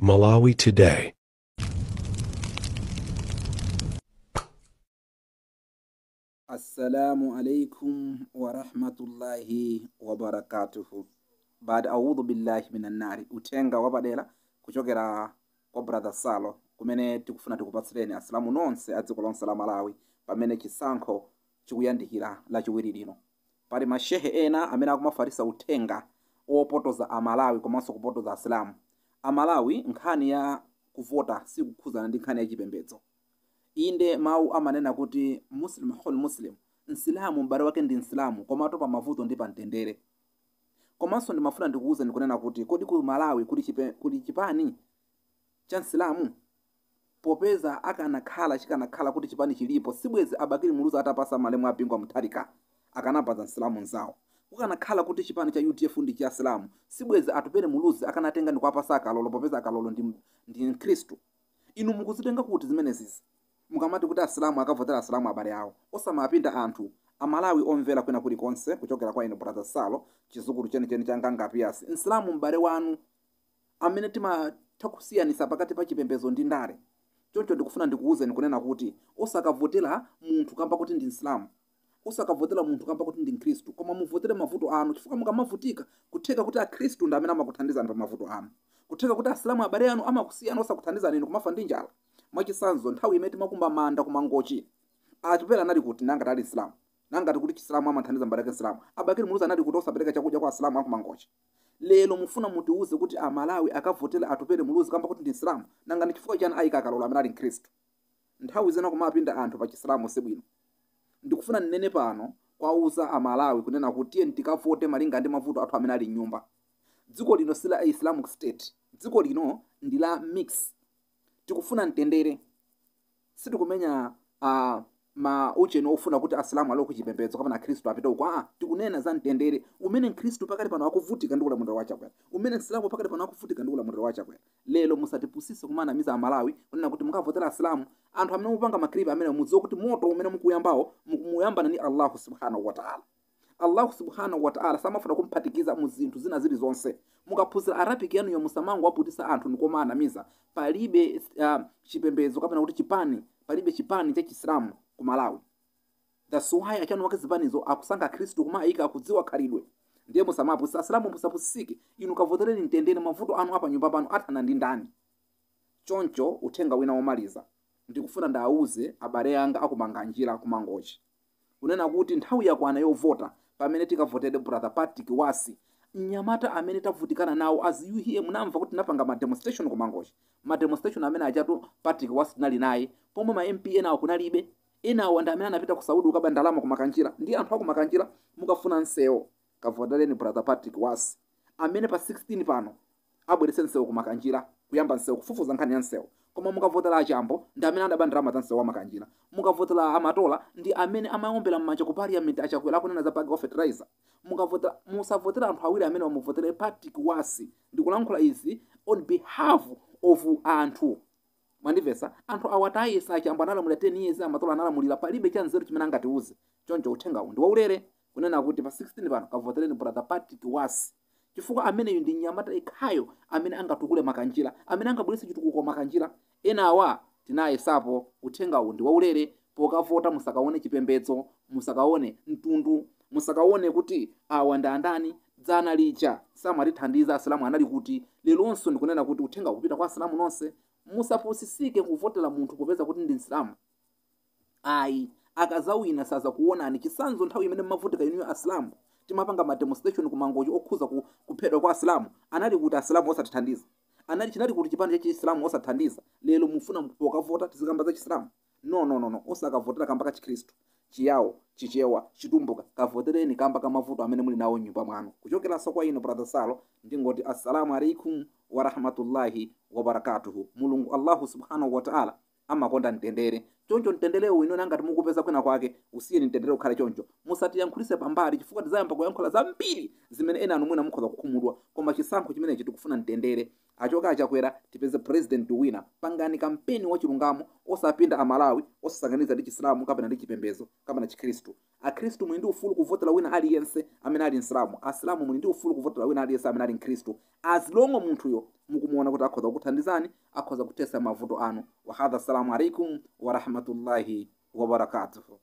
Malawi Today. Assalamu alaikum wa rahmatullahi wa barakatuhu. Baada audhu billahi minan nari, utenga wabadela kuchokera kwa brother Salo kumene tikufuna tikupatsireni asilamu nonse adziko lonse la Malawi pamene chisankho chikuyandikira lachiwiri lino. Pali mashehe ena amene akumafarisa utenga opotoza amalawi komanso kupotoza asilamu. Amalawi nkhani ya kuvota sikukhuzana ndi nkhani ya chipembedzo. Inde mawu amanena kuti muslim hul muslim, nsilamu m'bale wake ndi nsilamu komato pa mavuto ndi pa mtendere. Komanso ndimafuna ndikuuze ndikunena kuti kodi ku Malawi kuli chipani cha nsilamu, popeza chikanakhala kuti chipani chilipo sibwezi abakiri muluza atapasa malemu apingwa mtharika akanapaza nsilamu nzawo. Kukanakhala kuti chipani cha UTF ndi cha Islamu sibwezi atupere muluzi akanatenga ndi kuapasa akalolo, popeza akalolo ndi Mkhristu. Inu mukuzitenga kuti zimenezi mukamati kuti asilamu akavotera asilamu abale awo osamapinda anthu amalawi omvera kwena kulikonse kuchokera kwa ine brother Salo chizukulu chenicheni cha Ngangapiyasi. Nsilamu m'bale wanu amene timakusiyanisa pakati pa chipembedzo ndi ndale. Choncho ndikufuna ndikuuzeni kunena kuti osakavotera munthu kamba kuti ndi nsilamu, osakavotera munthu kamba kuti ndi Mkhristu, koma muvotere mavuto anu, chifukwa mukamavutika kutheka kuti Akhristu ndi amene amakuthandizani pa mavuto anu, kutheka kuti asilamu abale anu amakusiyana osakuthandizani inu kumafa ndi njala. Mwachisanzo nthawi imene timakumba manda kumangochi atipera anali kuti nanga tali Islamu, nanga tikuti Chisilamu amathandiza mbale ke Islamu, abakiri muluza anali kuti osapereka chakudya kwa Asilamu akumangochi. Lero mufuna mutiuze kuti amalawi akavotera atupere muluzi kamba kuti ndi Islamu, nanga ndi chifukwa chani ayika akalolo amene ali Mkhristu. Nthawi zina kumapinda anthu pa Chisilamu sibwino. Ndikufuna nnene pano kwauza amalawi kunena kuti tiye tikavote malinga ndi mavuto athu amene ali nyumba. Dziko lino sila Islamic State, dziko lino ndi la mix. Tikufuna mtendere, sitikumenya ucheni ofuna kuti asilamu alo kuchipembedzo kapena Khristu apite uko. Tikunena za mtendere umene Mkhristu pakati pano akuvutika ndi ulamuliro wachakwera, umene Islamu pakati pano akuvutika ndi ulamuliro wachakwera. Lelo musatipusise kumanamiza amalawi kunena kuti mukavotera asilamu. Anthu amene mupanga makripa amene mudziwa kuti moto umene mukuyambawo mukuyambana ni Allah subhanahu wa ta'ala. Allah subhanahu wa ta'ala samafuna kumphatikiza mu zinthu zina zili zonse. Mukaphunzira Arabic yanu yo musamango waputisa anthu ndikomanamiza. Palibe chipembedzo kapena kuti chipani, palibe chipani cha Chisilamu ku Malawi. That's why achanu wake zipanizo akusankha Khristu kumayika akudziwa khalidwe. Ndiye musamapusa asilamu musapusike. Inu kavotereni mtendere mavuto anu apa nyumba pano athana ndi ndani. Choncho uthenga wina womaliza ndikufuna ndauze abale anga akumanga njira kumangochi kunena kuti nthawi yakwana yovota pamene tikavotere brother Patrick Wasi, mnyamata amene tavutikana nawo aziyuhiye. Munamva kuti napanga ma demonstration kumangochi, ma demonstration amene achatu Patrick Wasi tinali naye, pomwe ma MP enawo kunalibe. Enawo ndi amene anapita ku Saudi ukaba ndalama kumakanjira. Ndi anthu akumakanjira mukafuna nsewo kavotereni brother Patrick Wasi amene pa 16 pano abwerese nsewo kumakanjira, kuyamba nsewo kufufuza nkhani ya nsewo. Koma mukavotera achambo ndi amene adaba ndalama za nsewo wa makanjira. Mukavotera amatola ndi amene amaombera m'manja ku parliament achakwera akunena za bag of fertilizer. Mukavotera musavotera anthu awiri amene wamuvotere Patrick Wasi. Ndikulankhula izi on behalf of anthu. Mwandivesa anthu awatayesa achambo analamulira 10 years amatola analamulira palibe cha nzeru chimene angatiuze. Choncho uthenga uwu ndi waulere kunena kuti pa 16 pano kavotereni brother Patrick Wasi, chifukwa amene ndi nyamata ikhayo amene angatukule makanjira, amene angabweretse chitukuko makanjira. Enawa tinayesapo. Uthenga uwu ndi waulere. Pokavota musakaone chipembedzo, musakaone mtundu, musakaone kuti awa ndi andani. Dzana lija samatithandiza asilamu anali kuti. Lelonso ndikunena kuti uthenga kupita kwa asilamu nonse. Musapusisike kuvotera munthu popeza kuti ndi Islamu. Ayi akazawina saza kuonani. Chisanzo nthawi imene mmavutika inu asilamu timapanga ma demonstration kumangochi okhuza kuphedwa kwa asilamu, anali kuti asilamu osatithandiza, anali chinali kuti chipani cha Islamu osatithandiza. Lelo mufuna pokavota tizikamba za Islamu. No, osakavotera kamba ka Khristu, chiyawo chichewa chitumbuka. Kavotereni kamba ka mavuto amene muli nawo nyumba mwanu. Kuchokera kwa ine brother Salo ndingoti assalamu alaikum wa rahmatullahi wa barakatuhu. Mulungu Allah subhanahu wa ta'ala amakonda mtendere. choncho mtendere uyu ino ngati mukupeza kwina kwake usiyeni mtendere ukhale choncho, musatiyankhulise pambali chifukwa tizayamba kuyankhula zambiri zimene ena anu mwina mukhoza kukhumudwa, koma chisankho chimenechi tikufuna mtendere. Achoka achakwera tipeze president wina. Pangani kampeni wachilungamo osapinda amalawi, osasanganiza ndi chisilamu kapena ndi chipembedzo kapena chikhristu. Akhristu muli ndi ufulu kuvotera wina aliyense amene ali msilamu, asilamu muli ndi ufulu kuvotera wina aliyense amene ali mkhristu, as long munthuyo mukumuona kuti akhoza kuthandizani, akhoza kutesa mavuto anu. Wa hadha, assalamu alaikum wa rahmatullahi wa barakatuhu.